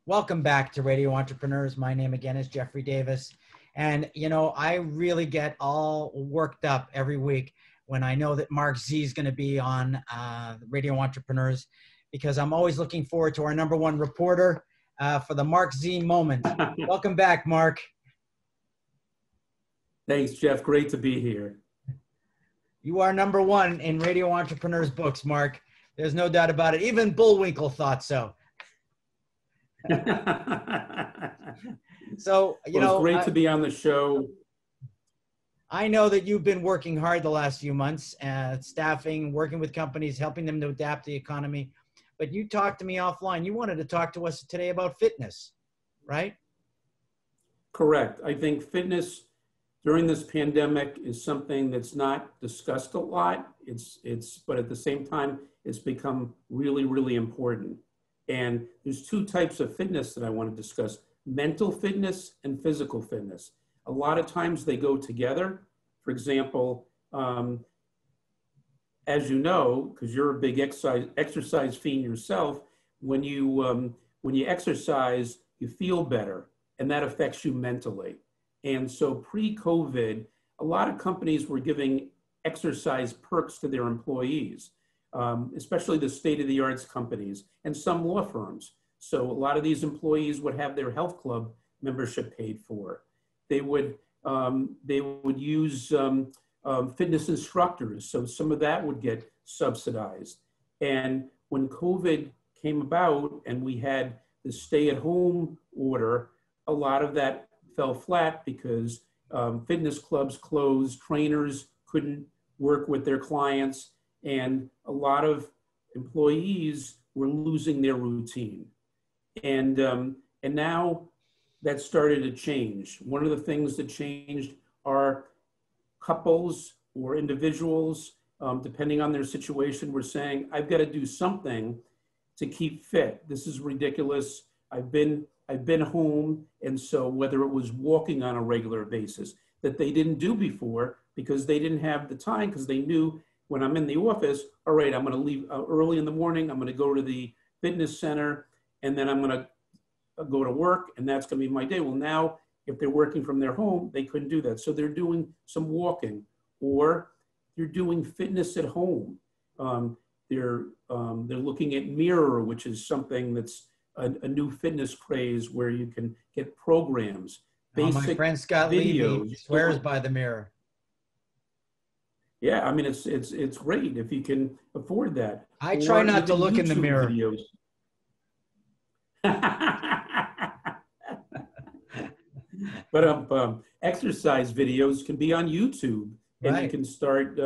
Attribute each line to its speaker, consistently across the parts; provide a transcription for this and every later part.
Speaker 1: Welcome back to Radio Entrepreneurs. My name again is Jeffrey Davis. And, you know, I really get all worked up every week when I know that Marc Z is going to be on Radio Entrepreneurs, because I'm always looking forward to our number one reporter for the Marc Z moment. Welcome back, Marc.
Speaker 2: Thanks, Jeff. Great to be here.
Speaker 1: You are number one in Radio Entrepreneurs books, Marc. There's no doubt about it. Even Bullwinkle thought so. So, you know,
Speaker 2: it's great to be on the show.
Speaker 1: I know that you've been working hard the last few months, staffing, working with companies, helping them to adapt the economy. But you talked to me offline. You wanted to talk to us today about fitness, right?
Speaker 2: Correct. I think fitness during this pandemic is something that's not discussed a lot. But at the same time, it's become really, really important. And there's two types of fitness that I want to discuss: mental fitness and physical fitness. A lot of times they go together. For example, as you know, because you're a big exercise fiend yourself, when you exercise, you feel better, and that affects you mentally. And so pre-COVID, a lot of companies were giving exercise perks to their employees, especially the state-of-the-art companies and some law firms. So a lot of these employees would have their health club membership paid for. They would use fitness instructors, so some of that would get subsidized. And when COVID came about and we had the stay-at-home order, a lot of that fell flat because fitness clubs closed, trainers couldn't work with their clients, and a lot of employees were losing their routine. And now that started to change. One of the things that changed are couples or individuals, depending on their situation, were saying, I've got to do something to keep fit. This is ridiculous. I've been home. And so whether it was walking on a regular basis that they didn't do before because they didn't have the time, because they knew when I'm in the office, all right, I'm going to leave early in the morning. I'm going to go to the fitness center, and then I'm going to go to work, and that's going to be my day. Well, now, if they're working from their home, they couldn't do that. So they're doing some walking, or they're doing fitness at home. They're looking at Mirror, which is something that's a new fitness craze where you can get programs.
Speaker 1: My friend Scott Levy swears by the Mirror.
Speaker 2: Yeah, I mean, it's great if you can afford that.
Speaker 1: I try not to look in the mirror.
Speaker 2: Videos. But exercise videos can be on YouTube, and right. You can start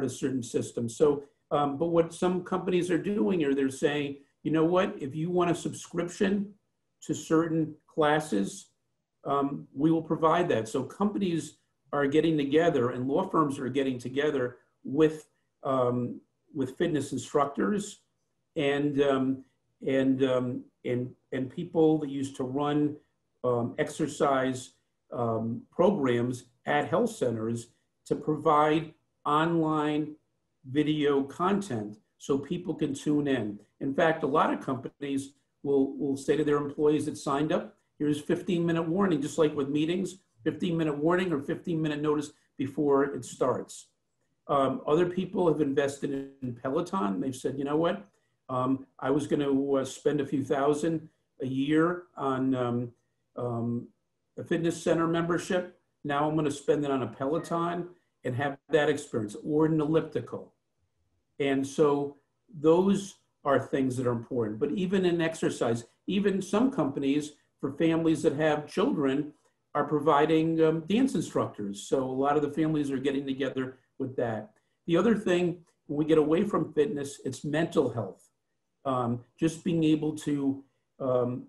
Speaker 2: a certain system. So, but what some companies are doing are they're saying, you know what, if you want a subscription to certain classes, we will provide that. So companies are getting together, and law firms are getting together with fitness instructors and people that used to run exercise programs at health centers to provide online video content so people can tune in. In fact, a lot of companies will say to their employees that signed up, here's 15-minute warning, just like with meetings, 15-minute warning or 15-minute notice before it starts. Other people have invested in Peloton. They've said, you know what? I was going to spend a few thousand a year on a fitness center membership. Now I'm going to spend it on a Peloton and have that experience, or an elliptical. And so those are things that are important. But even in exercise, even some companies for families that have children are providing dance instructors. So a lot of the families are getting together with that. The other thing, when we get away from fitness, it's mental health. Just being able to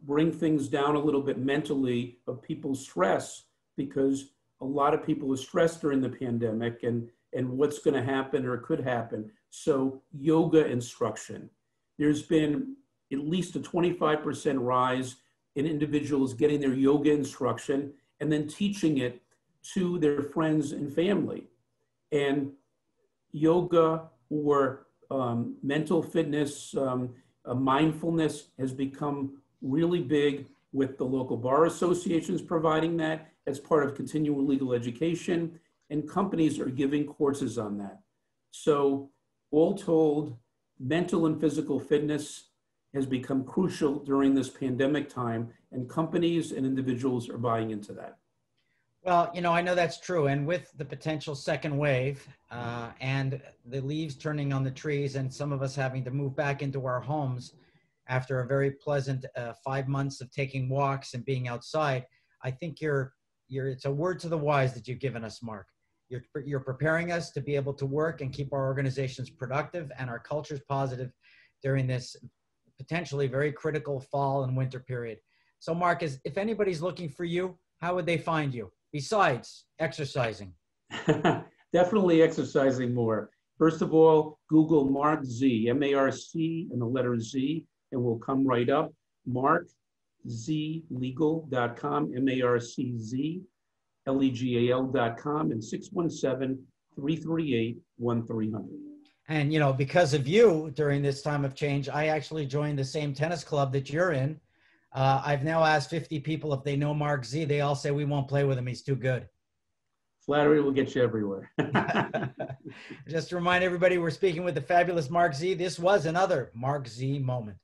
Speaker 2: bring things down a little bit mentally of people's stress, because a lot of people are stressed during the pandemic and what's going to happen or could happen. So yoga instruction. There's been at least a 25% rise in individuals getting their yoga instruction and then teaching it to their friends and family. And yoga or mental fitness, Mindfulness has become really big with the local bar associations providing that as part of continuing legal education, and companies are giving courses on that. So all told, mental and physical fitness has become crucial during this pandemic time, and companies and individuals are buying into that.
Speaker 1: Well, I know that's true. And with the potential second wave and the leaves turning on the trees and some of us having to move back into our homes after a very pleasant 5 months of taking walks and being outside, I think it's a word to the wise that you've given us, Mark. You're preparing us to be able to work and keep our organizations productive and our cultures positive during this potentially very critical fall and winter period. So Mark, if anybody's looking for you, how would they find you besides exercising?
Speaker 2: Definitely exercising more. First of all, Google Marc Z, M-A-R-C and the letter Z, and we'll come right up. marczlegal.com, M-A-R-C-Z, legal.com, and 617-338-1300.
Speaker 1: And, because of you during this time of change, I actually joined the same tennis club that you're in. I've now asked 50 people if they know Marc Z. They all say we won't play with him. He's too good.
Speaker 2: Flattery will get you everywhere.
Speaker 1: Just to remind everybody, we're speaking with the fabulous Marc Z. This was another Marc Z moment.